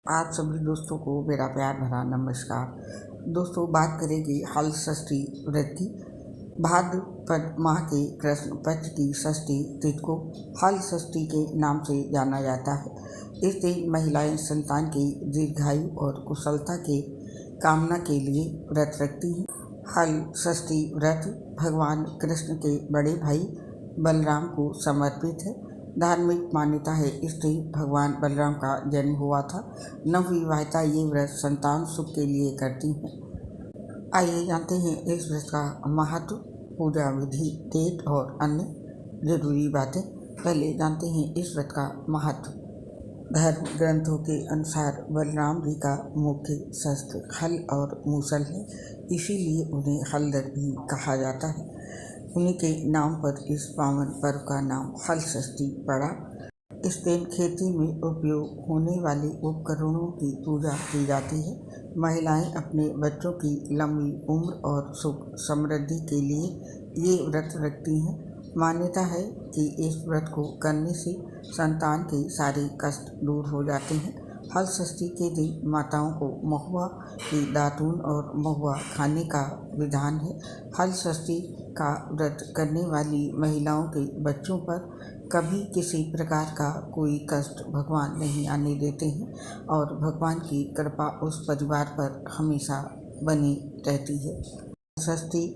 आप सभी दोस्तों को मेरा प्यार भरा नमस्कार। दोस्तों, बात करेंगे हल षष्ठी व्रत की। भाद्रपद माह के कृष्ण पक्ष की षष्ठी तिथि को हल षष्ठी के नाम से जाना जाता है। इस दिन महिलाएं संतान की दीर्घायु और कुशलता के कामना के लिए व्रत रखती हैं। हल षष्ठी व्रत भगवान कृष्ण के बड़े भाई बलराम को समर्पित है। धार्मिक मान्यता है इस दिन भगवान बलराम का जन्म हुआ था। नवविवाहिता ये व्रत संतान सुख के लिए करती हैं। आइए जानते हैं इस व्रत का महत्व, पूजा विधि, डेट और अन्य जरूरी बातें। पहले जानते हैं इस व्रत का महत्व। धर्म ग्रंथों के अनुसार बलराम जी का मुख्य शस्त्र हल और मूसल है, इसीलिए उन्हें हलधर भी कहा जाता है। उन्हीं के नाम पर इस पावन पर्व का नाम हल षष्ठी पड़ा। इस दिन खेती में उपयोग होने वाले उपकरणों की पूजा की जाती है। महिलाएं अपने बच्चों की लंबी उम्र और सुख समृद्धि के लिए ये व्रत रखती हैं। मान्यता है कि इस व्रत को करने से संतान के सारे कष्ट दूर हो जाते हैं। हल षष्ठी के दिन माताओं को महुआ की दातून और महुआ खाने का विधान है। हल षष्ठी का व्रत करने वाली महिलाओं के बच्चों पर कभी किसी प्रकार का कोई कष्ट भगवान नहीं आने देते हैं और भगवान की कृपा उस परिवार पर हमेशा बनी रहती है। षष्ठी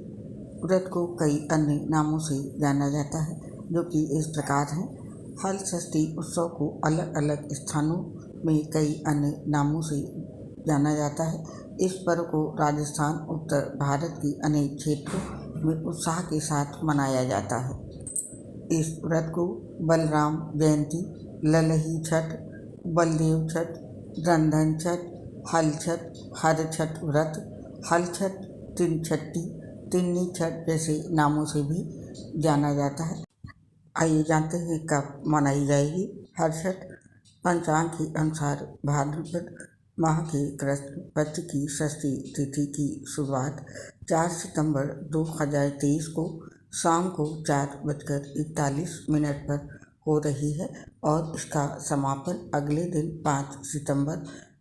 व्रत को कई अन्य नामों से जाना जाता है, जो कि इस प्रकार हैं। हल षष्ठी उत्सव को अलग अलग स्थानों में कई अन्य नामों से जाना जाता है। इस पर्व को राजस्थान, उत्तर भारत की अनेक क्षेत्रों में उत्साह के साथ मनाया जाता है। इस व्रत को बलराम जयंती, ललही छठ, बलदेव छठ, रंधन छठ, हल छठ, हर छठ व्रत, हल छठ, तिन छठी, तिन्नी छठ जैसे नामों से भी जाना जाता है। आइए जानते हैं कब मनाई जाएगी हर छठ। पंचांग के अनुसार भाद्रपद माह के कृष्ण पक्ष की षष्ठी तिथि की शुरुआत 4 सितंबर 2023 को शाम को 4:41 पर हो रही है और इसका समापन अगले दिन 5 सितंबर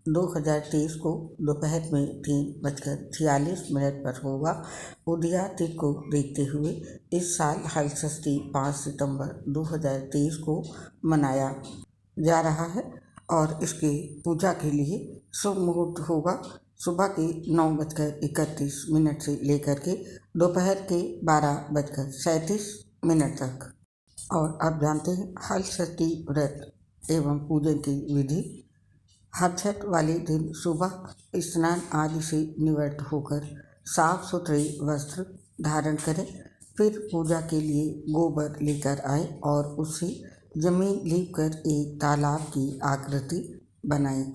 2023 को दोपहर में 3:46 पर होगा। उदया तिथि को देखते हुए इस साल हल षष्ठी 5 सितंबर 2023 को मनाया जा रहा है और इसके पूजा के लिए शुभ मुहूर्त होगा सुबह के 9:31 से लेकर के दोपहर के 12:37 तक। और अब जानते हैं हल षष्ठी व्रत एवं पूजन की विधि। हर छठ वाले दिन सुबह स्नान आदि से निवृत्त होकर साफ सुथरे वस्त्र धारण करें। फिर पूजा के लिए गोबर लेकर आए और उससे जमीन लीपकर एक तालाब की आकृति बनाएं।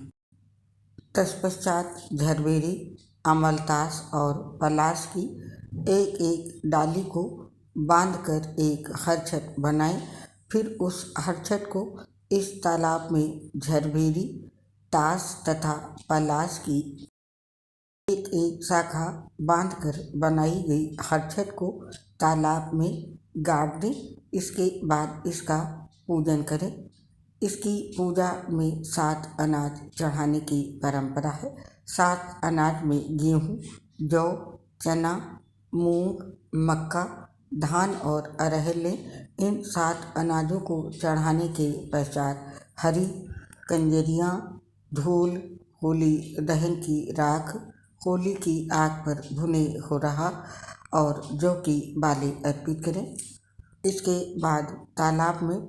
तत्पश्चात झरबेरी, अमलतास और पलाश की एक एक डाली को बांधकर एक हरछट बनाएं। फिर उस हरछट को इस तालाब में झरबेरी, ताश तथा पलाश की एक एक शाखा बांधकर बनाई गई हरछट को तालाब में गाड़ दें। इसके बाद इसका पूजन करें। इसकी पूजा में 7 अनाज चढ़ाने की परंपरा है। 7 अनाज में गेहूँ, जौ, चना, मूंग, मक्का, धान और अरहर लें। इन 7 अनाजों को चढ़ाने के पश्चात हरी कंजरियाँ, धूल, होली दहन की राख, होली की आग पर भुने हो रहा और जौ की बाली अर्पित करें। इसके बाद तालाब में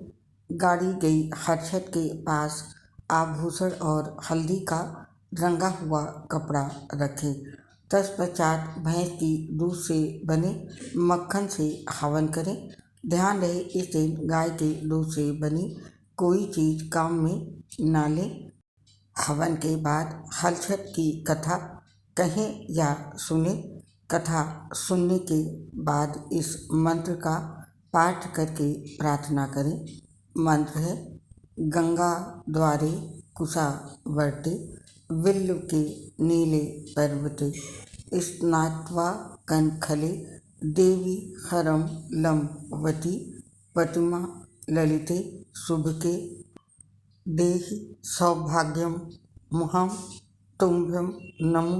गाड़ी गई हरछट के पास आभूषण और हल्दी का रंगा हुआ कपड़ा रखें। तत्पश्चात भैंस की दूध से बने मक्खन से हवन करें। ध्यान रहे इस दिन गाय के दूध से बनी कोई चीज़ काम में ना लें। हवन के बाद हलछठ की कथा कहें या सुने। कथा सुनने के बाद इस मंत्र का पाठ करके प्रार्थना करें। मंत्र है: गंगा द्वारे कुशा वर्ते, विल्व के नीले पर्वते, स्नात्वा कनखले, देवी हरम लंबवती, प्रतिमा ललिते शुभके, देहि सौभाग्यम मुहम तुम्भ्यम नमो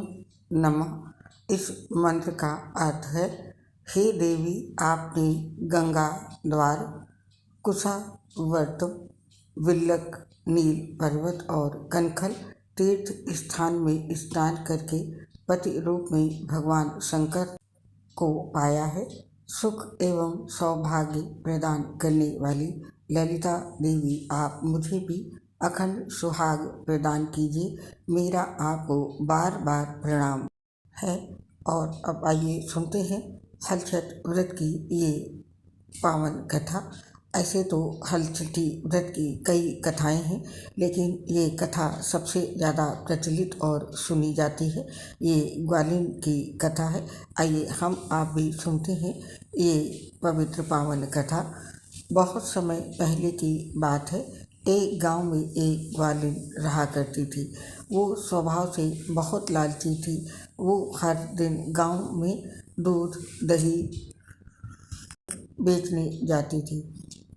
नमः। इस मंत्र का अर्थ है, हे देवी, आपने गंगा द्वार, कुशा वर्तम, विल्लक, नील पर्वत और कनखल तीर्थ स्थान में स्नान करके पति रूप में भगवान शंकर को पाया है। सुख एवं सौभाग्य प्रदान करने वाली ललिता देवी, आप मुझे भी अखंड सुहाग प्रदान कीजिए। मेरा आपको बार बार प्रणाम है। और अब आइए सुनते हैं हलछठ व्रत की ये पावन कथा। ऐसे तो हलछठी व्रत की कई कथाएं हैं, लेकिन ये कथा सबसे ज़्यादा प्रचलित और सुनी जाती है। ये ग्वालिन की कथा है। आइए हम आप भी सुनते हैं ये पवित्र पावन कथा। बहुत समय पहले की बात है। एक गांव में एक ग्वालिन रहा करती थी। वो स्वभाव से बहुत लालची थी। वो हर दिन गांव में दूध दही बेचने जाती थी।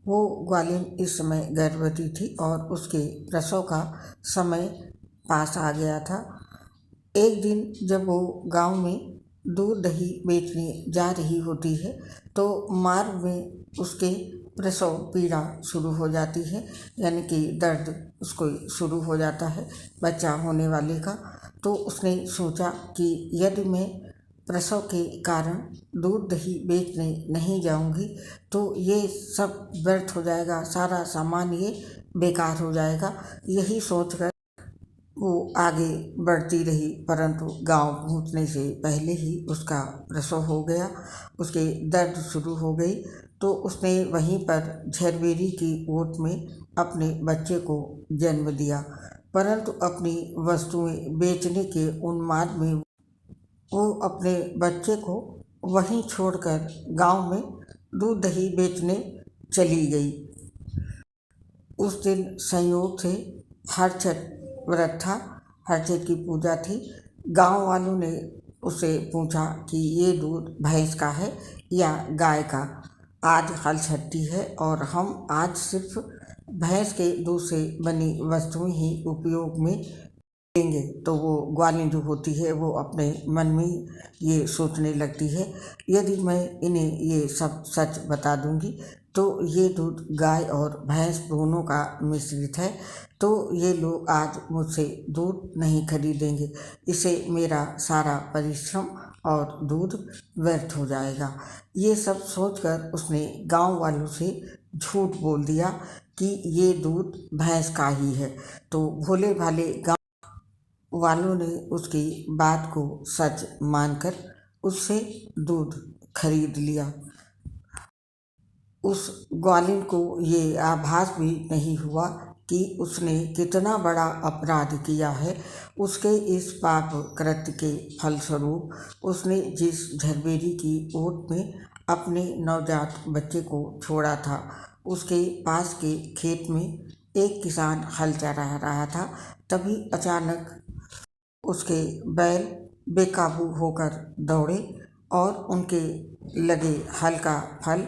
वो ग्वालिन इस समय गर्भवती थी और उसके प्रसव का समय पास आ गया था। एक दिन जब वो गांव में दूध दही बेचने जा रही होती है, तो मार्ग में उसके प्रसव पीड़ा शुरू हो जाती है, यानी कि दर्द उसको शुरू हो जाता है बच्चा होने वाले का। तो उसने सोचा कि यदि मैं प्रसव के कारण दूध दही बेचने नहीं जाऊंगी तो ये सब व्यर्थ हो जाएगा, सारा सामान ये बेकार हो जाएगा। यही सोचकर वो आगे बढ़ती रही, परंतु गांव पहुंचने से पहले ही उसका प्रसव हो गया। उसके दर्द शुरू हो गई। तो उसने वहीं पर झरबेरी की ओट में अपने बच्चे को जन्म दिया। परंतु अपनी वस्तुएं बेचने के उन्माद में वो अपने बच्चे को वहीं छोड़कर गांव में दूध दही बेचने चली गई। उस दिन संयोग से हरछठ व्रत था, हरछठ की पूजा थी। गांव वालों ने उससे पूछा कि ये दूध भैंस का है या गाय का। आज हलछठी है और हम आज सिर्फ भैंस के दूध से बनी वस्तुएं ही उपयोग में लेंगे। तो वो ग्वालिन जो होती है वो अपने मन में ये सोचने लगती है, यदि मैं इन्हें ये सब सच बता दूंगी तो ये दूध गाय और भैंस दोनों का मिश्रित है, तो ये लोग आज मुझसे दूध नहीं खरीदेंगे। इससे मेरा सारा परिश्रम और दूध व्यर्थ हो जाएगा। ये सब सोचकर उसने गांव वालों से झूठ बोल दिया कि ये दूध भैंस का ही है। तो भोले भाले गांव वालों ने उसकी बात को सच मानकर उससे दूध खरीद लिया। उस ग्वालिन को ये आभास भी नहीं हुआ कि उसने कितना बड़ा अपराध किया है। उसके इस पाप कृत्य के फलस्वरूप उसने जिस झरबेरी की ओट में अपने नवजात बच्चे को छोड़ा था, उसके पास के खेत में एक किसान हल चला रहा था। तभी अचानक उसके बैल बेकाबू होकर दौड़े और उनके लगे हल का फल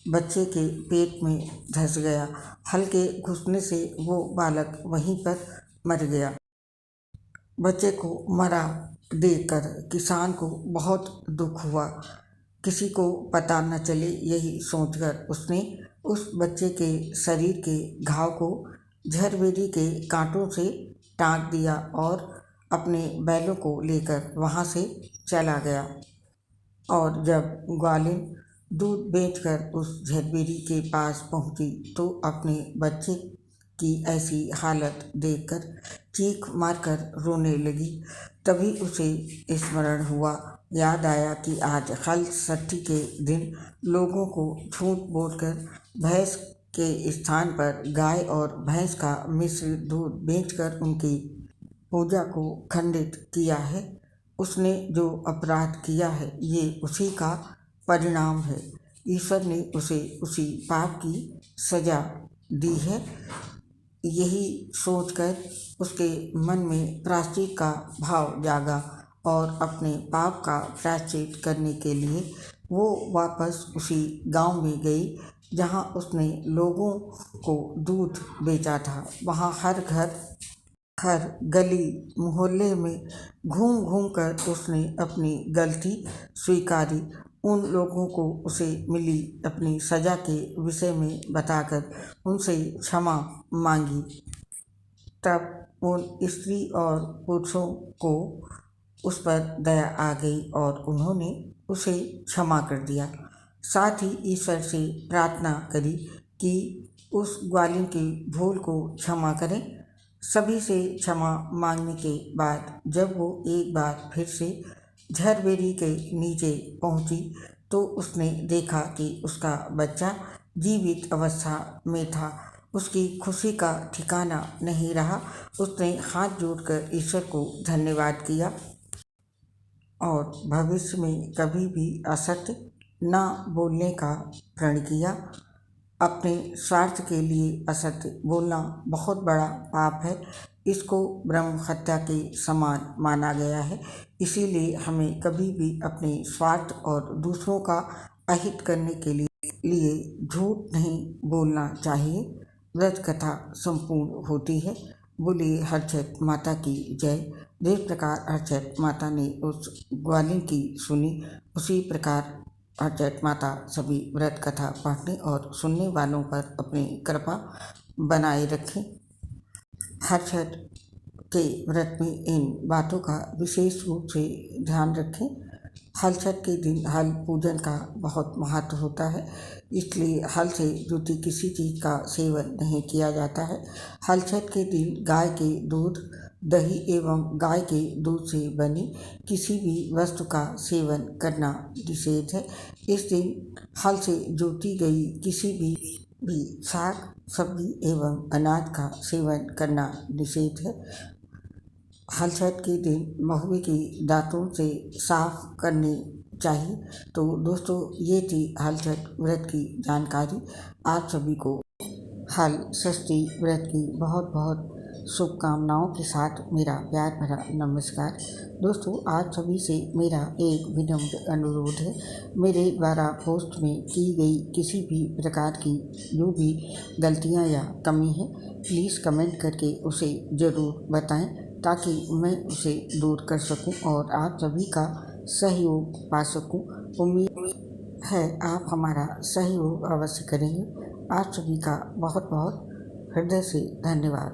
बच्चे के पेट में धंस गया। हल के घुसने से वो बालक वहीं पर मर गया। बच्चे को मरा देखकर किसान को बहुत दुख हुआ। किसी को पता न चले, यही सोचकर उसने उस बच्चे के शरीर के घाव को झरबेरी के कांटों से टाँक दिया और अपने बैलों को लेकर वहाँ से चला गया। और जब ग्वालिन दूध बेचकर उस झरबेरी के पास पहुंची तो अपने बच्चे की ऐसी हालत देखकर चीख मारकर रोने लगी। तभी उसे स्मरण हुआ, याद आया कि आज हलषष्ठी के दिन लोगों को झूठ बोलकर भैंस के स्थान पर गाय और भैंस का मिश्रित दूध बेचकर उनकी पूजा को खंडित किया है। उसने जो अपराध किया है ये उसी का परिणाम है। ईश्वर ने उसे उसी पाप की सजा दी है। यही सोचकर उसके मन में प्रायश्चित का भाव जागा और अपने पाप का प्रायश्चित करने के लिए वो वापस उसी गांव में गई जहां उसने लोगों को दूध बेचा था। वहां हर घर हर गली मोहल्ले में घूम घूम कर उसने अपनी गलती स्वीकारी। उन लोगों को उसे मिली अपनी सज़ा के विषय में बताकर उनसे क्षमा मांगी। तब उन स्त्री और पुरुषों को उस पर दया आ गई और उन्होंने उसे क्षमा कर दिया। साथ ही ईश्वर से प्रार्थना करी कि उस ग्वालिन की भूल को क्षमा करें। सभी से क्षमा मांगने के बाद जब वो एक बार फिर से झरबेरी के नीचे पहुंची तो उसने देखा कि उसका बच्चा जीवित अवस्था में था। उसकी खुशी का ठिकाना नहीं रहा। उसने हाथ जोड़कर ईश्वर को धन्यवाद किया और भविष्य में कभी भी असत्य न बोलने का प्रण किया। अपने स्वार्थ के लिए असत्य बोलना बहुत बड़ा पाप है। इसको ब्रह्म हत्या के समान माना गया है। इसीलिए हमें कभी भी अपने स्वार्थ और दूसरों का अहित करने के लिए झूठ नहीं बोलना चाहिए। व्रत कथा संपूर्ण होती है। बोलिए हरचैत माता की जय। जिस प्रकार हरचैत माता ने उस ग्वालिन की सुनी, उसी प्रकार हरचैत माता सभी व्रत कथा पढ़ने और सुनने वालों पर अपनी कृपा बनाए रखें। हरचैत के व्रत में इन बातों का विशेष रूप से ध्यान रखें। हलछठ के दिन हल पूजन का बहुत महत्व होता है, इसलिए हल से जुटी किसी चीज़ का सेवन नहीं किया जाता है। हलछठ के दिन गाय के दूध, दही एवं गाय के दूध से बनी किसी भी वस्तु का सेवन करना निषेध है। इस दिन हल से जोती गई किसी भी साग, सब्जी एवं अनाज का सेवन करना निषेध है। हलछठ के दिन महुए के दांतों से साफ करने चाहिए। तो दोस्तों, ये थी हलछठ व्रत की जानकारी। आप सभी को हल षष्ठी व्रत की बहुत बहुत शुभकामनाओं के साथ मेरा प्यार भरा नमस्कार। दोस्तों, आप सभी से मेरा एक विनम्र अनुरोध है। मेरे द्वारा पोस्ट में की गई किसी भी प्रकार की जो भी गलतियां या कमी है, प्लीज़ कमेंट करके उसे ज़रूर बताएं ताकि मैं उसे दूर कर सकूं और आप सभी का सहयोग पा सकूं। उम्मीद है आप हमारा सहयोग अवश्य करेंगे। आप सभी का बहुत बहुत हृदय से धन्यवाद।